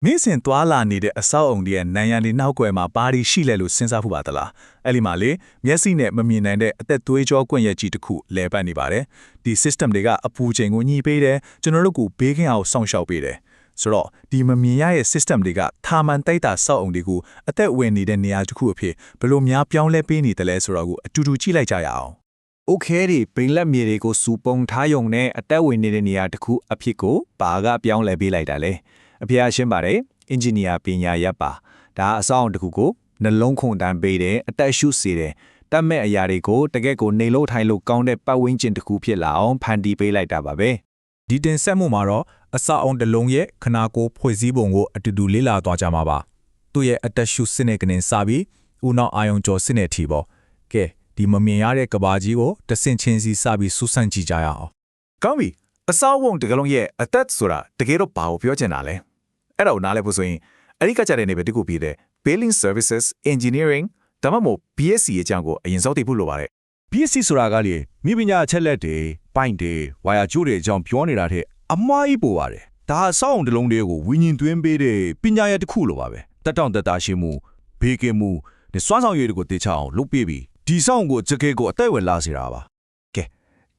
မင်းစင်သွာလာနေတဲ့အဆောက်အုံတွေရဲ့နိုင်ရန်လေးနောက်ွယ်မှာဘာတွေရှိလဲလို့စဉ်းစားဖို့ပါသလားအဲ့ဒီမှာလေမျက်စိနဲ့မမြင်နိုင်တဲ့အသက်သွေးကြောကွင့်ရကြီးတစ်ခုလဲပတ်နေပါတယ်ဒီ system တွေကအပူချိန်ကိုညှိပေးတယ်ကျွန်တော်တို့ကိုဘေးကင်းအောင်စောင့်ရှောက်ပေးတယ်ဆိုတော့ဒီမမြင်ရရဲ့ system တွေကထာမန်တိုက်တာစောက်အုံတွေကိုအသက်ဝင်နေတဲ့နေရာတစ်ခုအဖြစ်ဘယ်လိုများပြောင်းလဲပေးနေတယ်လဲဆိုတော့ကိုအတူတူကြည့်လိုက်ကြရအောင် โอเคဒီပိန်လက်မြေတွေကိုစူပုံထားယုံနဲ့အတက်ဝင်နေတဲ့နေရာတစ်ခုအဖြစ်ကိုဘာကပြောင်းလဲပေးလိုက်တာလဲအဖေအရှင်းပါတယ်အင်ဂျင်နီယာပညာရပ်ပါဒါအဆောင်တစ်ခုကိုနှလုံးခုန်တန်းပေးတယ်အတက်ရှုစေတယ်တတ်မဲ့အရာတွေကိုတကယ့်ကိုနေလို့ထိုင်လို့ကောင်းတဲ့ပတ်ဝန်းကျင်တစ်ခုဖြစ်လာအောင်ဖန်တီးပေးလိုက်တာပါပဲဒီတင်ဆက်မှုမှာတော့အစအောင်တစ်လုံးရဲ့ခနာကိုဖွဲ့စည်းပုံကိုအတူတူလေ့လာသွားကြမှာပါသူ့ရဲ့အတက်ရှုစစ်နဲ့ကနေစပြီးဦးနောက်အာယုံကျော်စစ်နဲ့ထီပေါ့ကဲဒီမမြင်ရတဲ့ကဘာကြီးကိုတဆင့်ချင်းစီစပြီးစူးစမ်းကြည့်ကြရအောင် ကောင်းပြီအစောဝုံတကလုံးရဲ့အသက်ဆိုတာတကယ်တော့ဘာကိုပြောချင်တာလဲအဲ့ဒါကိုနားလည်ဖို့ဆိုရင်အဲ့ဒီကကြတဲ့နေပဲတခုပြီးတဲ့ Building Services Engineering ဒါမှမဟုတ် BSc အကြောင်းကိုအရင်စောသိဖို့လိုပါတယ် BSc ဆိုတာကလေမိပညာအချက်လက်တွေပိုင်းတွေဝါယာကျိုးတွေအကြောင်းပြောနေတာတဲ့အမှားကြီးပို့ပါတယ်ဒါအဆောက်အုံတစ်လုံးတွေကိုဝิญဉ်သွင်းပေးတဲ့ပညာရတစ်ခုလိုပါပဲတက်တောင့်တက်တာရှိမှုဘေးကင်းမှုနဲ့စွမ်းဆောင်ရည်တွေကိုတေချအောင်လုပ်ပေးပြီးဒီဆောင်ကိုကြက်ခဲကိုအသက်ဝင်လာစေတာပါ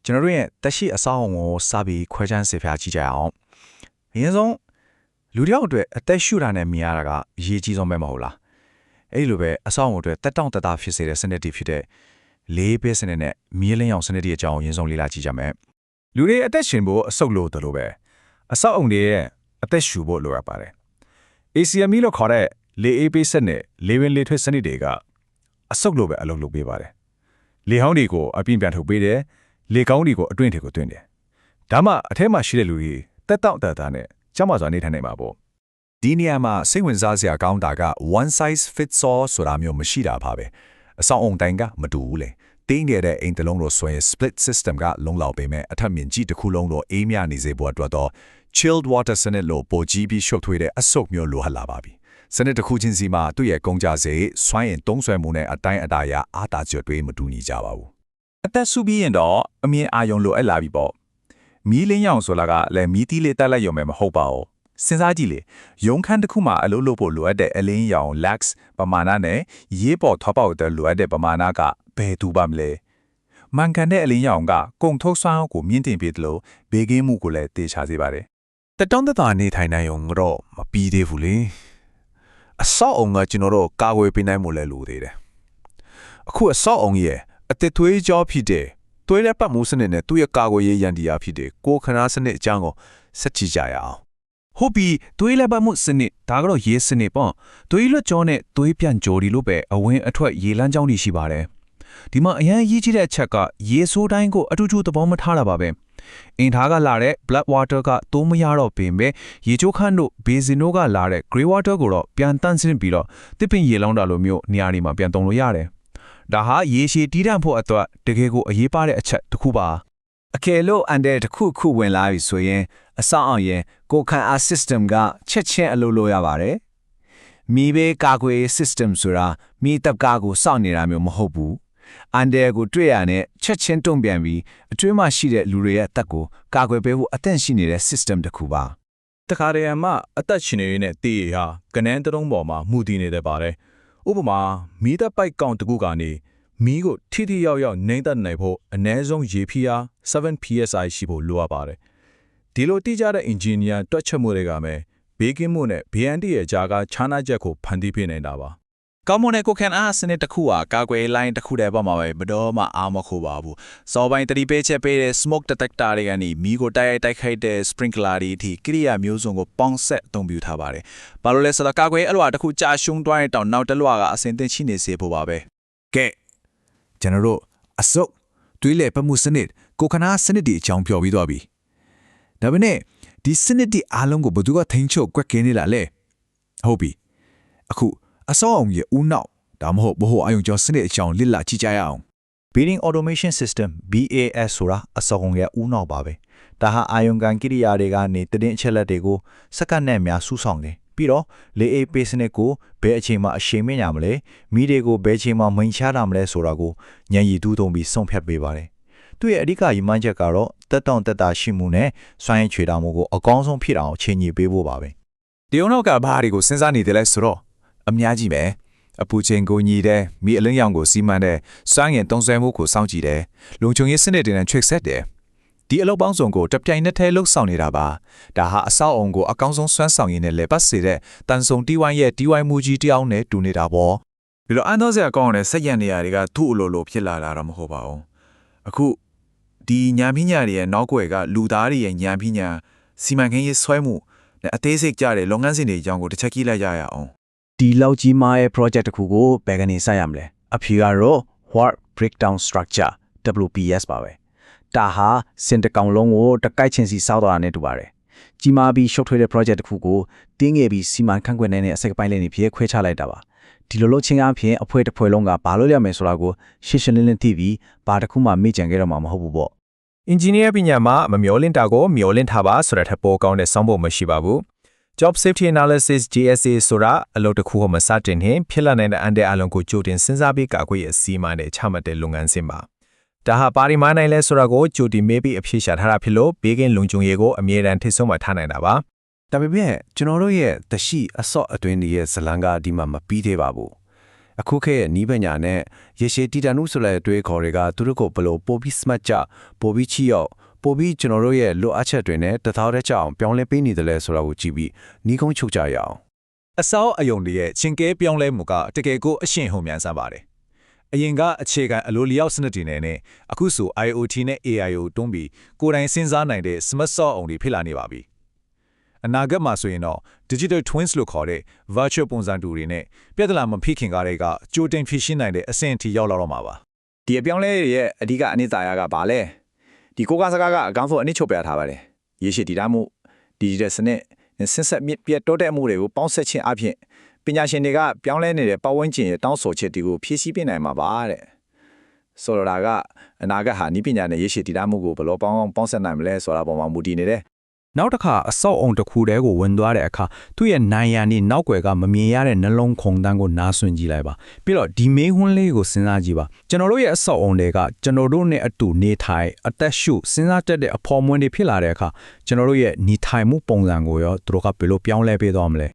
ကျွန်တော်တို့ရဲ့တက်ရှိအဆောက်အုံကိုစပြီးခွဲခြမ်းစေဖျားကြည့်ကြအောင်အရင်ဆုံးလူတစ်ယောက်အတွက်အသက်ရှူတာနဲ့မြင်ရတာကအရေးကြီးဆုံးပဲမဟုတ်လားအဲ့ဒီလိုပဲအဆောက်အုံအတွက်တက်တောင့်တက်တာဖြစ်စေတဲ့စနစ်တွေဖြစ်တဲ့လေးပေးစနစ်နဲ့မီးလင်းရောင်စနစ်တွေအကြောင်းအရင်ဆုံးလေ့လာကြည့်ကြမယ်လူတွေအသက်ရှင်ဖို့အဆုတ်လို့တယ်လို့ပဲအဆောက်အုံတွေရဲ့အသက်ရှူဖို့လိုရပါတယ် ACME လို့ခေါ်တဲ့လေအေးပေးစနစ်လေဝင်လေထွက်စနစ်တွေကအဆုတ်လို့ပဲအလုပ်လုပ်ပေးပါတယ်လေဟောင်းတွေကိုအပြင်းပြန်ထုတ်ပေးတယ်လေကောင်းတွေကိုအတွင်းတွေကိုတွင်းတယ်ဒါမှအထက်မှာရှိတဲ့လူတွေတက်တောင့်တက်တာနဲ့ကျမစွာနေထိုင်နိုင်မှာပေါ့ဒီနေရာမှာစိတ်ဝင်စားစရာကောင်းတာက one size fits all ဆိုတာမျိုးမရှိတာပါပဲအဆောင်အုံတိုင်းကမတူဘူးလေတင်းနေတဲ့အိမ်တစ်လုံးလို့ဆိုရင် split system ကလုံလောက်ပေမဲ့အထက်မြင့်ကြီးတစ်ခုလုံးတော့အေးမြနေစေဖို့အတွက်တော့ chilled water စနစ်လို့ပိုကြီးပြီးရှုပ်ထွေးတဲ့အဆုတ်မျိုးလိုဟလာပါပြီစနစ်တစ်ခုချင်းစီမှာသူ့ရဲ့ကုန်ကြစေစွမ်းရင်သုံးဆွဲမှုနဲ့အတိုင်းအတာရအားတာကျွတ်တွေမတူညီကြပါဘူးအသက်ဆူပြီးရင်တော့အမြင်အာရုံလိုအပ်လာပြီပေါ့မီးလင်းရောင်ဆိုတာကလည်းမီးတီးလေးတက်လိုက်ရုံပဲမဟုတ်ပါဘူးစဉ်းစားကြည့်လေရုံခန်းတစ်ခုမှာအလုပ်လုပ်ဖို့လိုအပ်တဲ့အလင်းရောင် lux ပမာဏနဲ့ရေးပေါ်ထောက်ပေါက်တဲ့လိုအပ်တဲ့ပမာဏကဘယ်တူပါမလဲမှန်ကန်တဲ့အလင်းရောင်ကကုန်ထုတ်စွမ်းကိုမြင့်တင်ပေးတယ်လို့ဘေးကင်းမှုကိုလည်းတေချာစေပါတယ် တက်တောင့်တက်တာနေထိုင်နိုင်ုံတော့မပြီးသေးဘူးလေအဆောက်အုံကကျွန်တော်တို့ကာကွယ်ပေးနိုင်မှုလည်းလိုသေးတယ်အခုအဆောက်အုံရဲ့အသက်သွေးကြောဖြစ်တဲ့သွေးလက်ပတ်မှုစနစ်နဲ့သူ့ရဲ့ကာကွယ်ရေးရန်ဒီယာဖြစ်တဲ့ကိုခနာစနစ်အကြောင်းကိုဆက်ကြည့်ကြရအောင်ဟုတ်ပြီသွေးလက်ပတ်မှုစနစ်ဒါကတော့ရေးစနစ်ပေါ့သွေးလွတ်ကြောနဲ့သွေးပြန်ကြောဒီလို့ပဲအဝင်အထွက်ရေလမ်းကြောင်းတွေရှိပါတယ်ဒီမှာအရင်ရေးကြည့်တဲ့အချက်ကရေဆိုးတိုင်းကိုအတူတူသဘောမထားတာပါပဲအင်ထားကလာတဲ့ black water ကသုံးမရတော့ပင်ပဲရေချိုးခန့်တို့ basin တို့ကလာတဲ့ grey water ကိုတော့ပြန်တန့်စင်ပြီးတော့တစ်ပင်ရေလောင်းတာလိုမျိုးနေရာတွေမှာပြန်သုံးလို့ရတယ်ဒါဟာရေရှည်တီးတန့်ဖို့အတွက်တကယ်ကိုအရေးပါတဲ့အချက်တစ်ခုပါအကယ်လို့အန်တဲ့တစ်ခုခုဝင်လာပြီဆိုရင်အဆောင်အောင်ရင်ကိုခံအား system ကချက်ချင်းအလုပ်လုပ်ရပါတယ်မီးဘေးကာကွယ် system ဆိုတာမီးတပ်ကားကိုစောင့်နေတာမျိုးမဟုတ်ဘူးအန်တဲ့ကိုတွေ့ရတဲ့ချက်ချင်းတုံ့ပြန်ပြီးအတွင်းမှာရှိတဲ့လူတွေရဲ့အသက်ကိုကာကွယ်ပေးဖို့အသင့်ရှိနေတဲ့ system တစ်ခုပါတခါတည်းမှအသက်ရှင်နေတဲ့တည်ရဟာကနန်းတုံးပေါ်မှာမှုတည်နေတယ်ပါတယ်ဥပမာမီးတပ်ပိုက်ကောင်တစ်ခုကနေမီးကိုထိထိရောက်ရောက်နှိမ့်သက်နိုင်ဖို့အနည်းဆုံးရေဖိအား 7 psi ရှိဖို့လိုအပ်ပါတယ်ဒီလိုတိကျတဲ့ engineer တွက်ချက်မှုတွေကမဲ့ဘေးကင်းမှုနဲ့ BND ရဲ့ဂျာကခြားနားချက်ကိုဖန်တီးပေးနေတာပါကောင်းမွန်တဲ့ကိုကန်အားစနစ်တစ်ခုဟာကာကွယ်လိုင်းတစ်ခုတည်းပေါ်မှာပဲဘယ်တော့မှအားမခိုးပါဘူး။စော်ပိုင်းတတိပေးချက်ပေးတဲ့ smoke detector တွေကနေမီးကိုတိုက်ခိုက်တဲ့ sprinkler တွေအထိကိရိယာမျိုးစုံကိုပေါင်းဆက်အသုံးပြုထားပါတယ်။ဘာလို့လဲဆိုတော့ကာကွယ်အလွှာတစ်ခုကြာရှုံးသွားရင်တောင်နောက်တစ်လွှာကအစင်သင့်ရှိနေစေဖို့ပါပဲကဲကျွန်တော်တို့အစုပ်တွေးလေပတ်မှုစနစ်ကိုခနာစနစ်ဒီအကြောင်းပြောပြီးသွားပြီဒါပေမဲ့ဒီစနစ်ဒီအားလုံးကိုဘယ်သူကထိန်းချုပ်ကွက်ကင်းနေလာလဲဟုတ်ပြီအခုအစောအောင်ရဲ့ဦးနောက်ဒါမှမဟုတ်ဘို့အယုံကျော်စနစ်အကြောင်းလစ်လာကြည့်ကြရအောင် Building Automation System BAS ဆိုတာအစောအောင်ရဲ့ဦးနောက်ပါပဲဒါဟာအာယုံကန်ကိရိယာတွေကနေတည်င်းအချက်လက်တွေကိုစက္ကန့်နဲ့များစုဆောင်တယ်ပြီးတော့လေအေးပေးစနစ်ကိုဘယ်အချိန်မှာအရှိန်မြင့်ရမလဲမိတွေကိုဘယ်အချိန်မှာမိန်ချတာမလဲဆိုတာကိုဉာဏ်ရည်တူးသုံးပြီးဆုံးဖြတ်ပေးပါတယ်သူ့ရဲ့အဓိကရည်မှန်းချက်ကတော့တက်တောင့်တက်တာရှိမှုနဲ့စွမ်းရည်ချွေတာမှုကိုအကောင်းဆုံးဖြစ်အောင်ချိန်ညှိပေးဖို့ပါပဲ ဒီအောင်နောက်ကဘာတွေကိုစဉ်းစားနေတယ်လဲဆိုတော့အများကြီးပဲအပူချိန်ကိုညီတယ်မိအလင်းရောင်ကိုစီမံတယ်စွမ်းရည်တုံးဆွဲမှုကိုစောင့်ကြည့်တယ်လုံခြုံရေးစနစ်တွေနဲ့ trick set တယ်ဒီအလုပ်ပေါင်းစုံကိုတပြိုင်နက်တည်းလှုပ်ဆောင်နေတာပါဒါဟာအဆောက်အုံကိုအကောင်းဆုံးစွမ်းဆောင်ရည်နဲ့လေပတ်စေတဲ့တန်ဆုံတီဝိုင်းရဲ့တီဝိုင်းမှုကြီးတယောက်နဲ့တူနေတာပေါ့ပြီးတော့အန်သောစရာကောင်းတဲ့စက်ရံနေရာတွေကသူ့အလိုလိုဖြစ်လာတာတော့မဟုတ်ပါဘူးအခုဒီညာပညာတွေရဲ့နောက်ွယ်ကလူသားတွေရဲ့ညာပညာစီမံကိန်းရေးဆွဲမှုနဲ့အသေးစိတ်ကြတဲ့လုပ်ငန်းစဉ်တွေအကြောင်းကိုတစ်ချက်ကြည့်လိုက်ရအောင် ဒီလောက်ကြီးမားရဲ့ project တစ်ခုကိုဘယ်ကနေစရမလဲအဖြေကတော့ Work Breakdown Structure WBS ပါပဲဒါဟာစင်တကောင်လုံးကိုတကိုက်ချင်းစီစောက်သွားတာနဲ့တူပါတယ်ကြီးမားပြီးရှုပ်ထွေးတဲ့ project တစ်ခုကိုတင်းငယ်ပြီးစီမံခန့်ခွဲနိုင်တဲ့အစိတ်အပိုင်းလေးတွေဖြစ်ခွဲခြားလိုက်တာပါဒီလိုလုပ်ချင်းအပြင်အဖွဲ့တစ်ဖွဲ့လုံးကဘာလို့ရမယ်ဆိုတာကိုရှင်းရှင်းလင်းလင်းသိပြီးဘာတစ်ခုမှမေ့ကြံခဲ့တော့မှာမဟုတ်ဘူးပေါ့ engineer ပညာမှာမမျောလင့်တာကိုမျောလင့်ထားပါဆိုတဲ့ထပ်ပေါ်ကောင်းတဲ့စောင်းဖို့မရှိပါဘူး Job Safety Analysis JSA ဆိုတာအလုပ်တစ်ခုဟောမစတင်ရင်ဖြစ်လာနိုင်တဲ့အန်တဲ့အလုံးကိုကြိုတင်စဉ်းစားပြီးကာကွယ်ရေးအစီအမံတွေချမှတ်တဲ့လုပ်ငန်းစဉ်ပါဒါဟာပါရီမာနိုင်လဲဆိုတာကိုကြိုတင်မေးပြီးအဖြေရှာထားတာဖြစ်လို့ဘေးကင်းလုံခြုံရေးကိုအမြဲတမ်းထိဆုံးမှထားနိုင်တာပါဒါပေမဲ့ကျွန်တော်တို့ရဲ့တရှိအစော့အတွင်းရဲ့ဇလံကဒီမှာမပြီးသေးပါဘူးအခုခေတ်ရဲ့နီးပညာနဲ့ရေရှည်တည်တံ့မှုဆိုတဲ့အတွေးခေါ်တွေကသူတို့ကိုဘလို့ပိုပြီး smart ကြပိုပြီးချီရောက်ပိုပြီးကျွန်တော်တို့ရဲ့လိုအပ်ချက်တွေနဲ့တသားတည်းကြအောင်ပြောင်းလဲပေးနေတယ်လဲဆိုတာကိုကြည့်ပြီးနီးကုန်းချုပ်ကြရအောင်အစောအယုံတွေရဲ့ချင်းကဲပြောင်းလဲမှုကတကယ်ကိုအရှင်ဟုန်မြန်ဆန်းပါတယ်အရင်ကအခြေခံအလိုလျောက်စနစ်တွေနဲ့အခုဆို IoT နဲ့ AI ကိုတွန်းပြီးကိုယ်တိုင်စဉ်းစားနိုင်တဲ့ smart ဆော့အောင်တွေဖြစ်လာနေပါပြီအနာဂတ်မှာဆိုရင်တော့ digital twins လို့ခေါ်တဲ့ virtual ပုံစံတူတွေနဲ့ပြဿနာမဖြစ်ခင်ကတည်းကကြိုတင်ဖြေရှင်းနိုင်တဲ့အဆင့်အထိရောက်လာတော့မှာပါဒီအပြောင်းလဲရဲ့အဓိကအနှစ်သာရကဘာလဲဒီကိုကစကားကအကောင်းဆုံးအနည်းချုပ်ပြထားပါတယ်ရေရှည်တည်တာမှု digital စနစ်နဲ့ဆင်းဆက်မြစ်ပြတ်တိုးတက်မှုတွေကိုပေါင်းဆက်ခြင်းအပြင်ပညာရှင်တွေကပြောင်းလဲနေတဲ့ပတ်ဝန်းကျင်ရဲ့တောင်းဆိုချက်တွေကိုဖြည့်ဆည်းပေးနိုင်မှာပါတဲ့ဆိုလိုတာကအနာဂတ်ဟာနည်းပညာနဲ့ရေရှည်တည်တာမှုကိုဘယ်လိုပေါင်းဆက်နိုင်မလဲဆိုတာပေါ်မှာမူတည်နေတယ်နောက်တစ်ခါအဆောက်အုံတစ်ခုတည်းကိုဝင်သွားတဲ့အခါသူ့ရဲ့နိုင်ရန်ဒီနောက်ွယ်ကမမြင်ရတဲ့နှလုံးခုန်တန်းကိုနားဆွင့်ကြည့်လိုက်ပါပြီးတော့ဒီမေးခွန်းလေးကိုစဉ်းစားကြည့်ပါကျွန်တော်တို့ရဲ့အဆောက်အုံတွေကကျွန်တော်တို့နဲ့အတူနေထိုင်အသက်ရှုစဉ်းစားတတ်တဲ့အဖော်မွန်းတွေဖြစ်လာတဲ့အခါကျွန်တော်တို့ရဲ့နေထိုင်မှုပုံစံကိုရောသူတို့ကဘယ်လိုပြောင်းလဲပေးသွားမလဲ